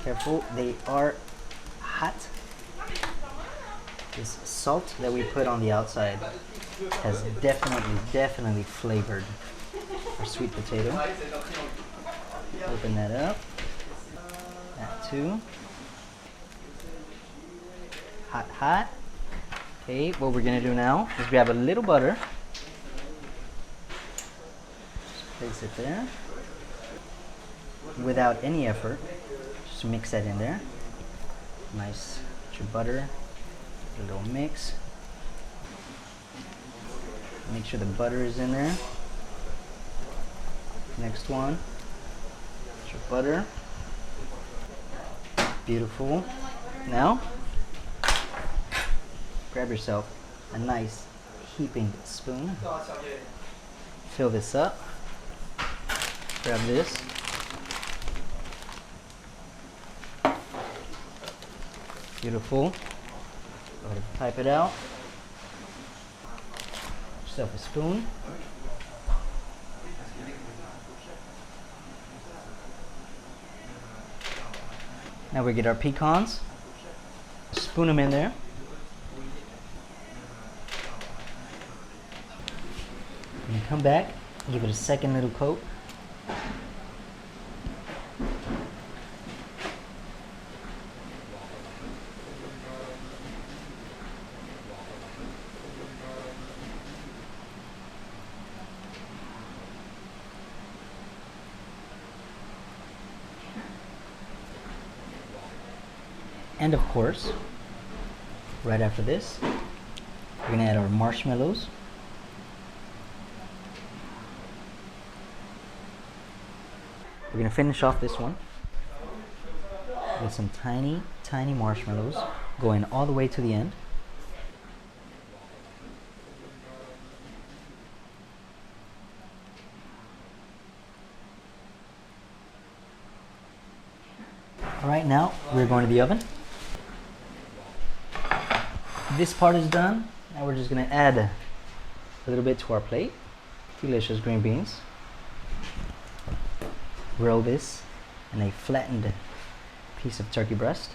Careful, they are hot. This salt that we put on the outside has definitely flavored our sweet potato. Open that up. That too. Hot, hot. Okay, what we're gonna do now is grab a little butter. Just place it there. Without any effort, just mix that in there. Nice, get your butter, a little mix. Make sure the butter is in there. Next one, get your butter. Beautiful. Now, grab yourself a nice heaping spoon. Fill this up. Grab this. Beautiful. Go ahead and type it out. Get yourself a spoon. Now we get our pecans. Spoon them in there. And come back, give it a second little coat. And of course, right after this, we're gonna add our marshmallows. We're gonna finish off this one with some tiny marshmallows going all the way to the end. All right, now we're going to the oven. This part is done. Now we're just gonna add a little bit to our plate. Delicious green beans. Roll this in a flattened piece of turkey breast.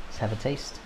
Let's have a taste.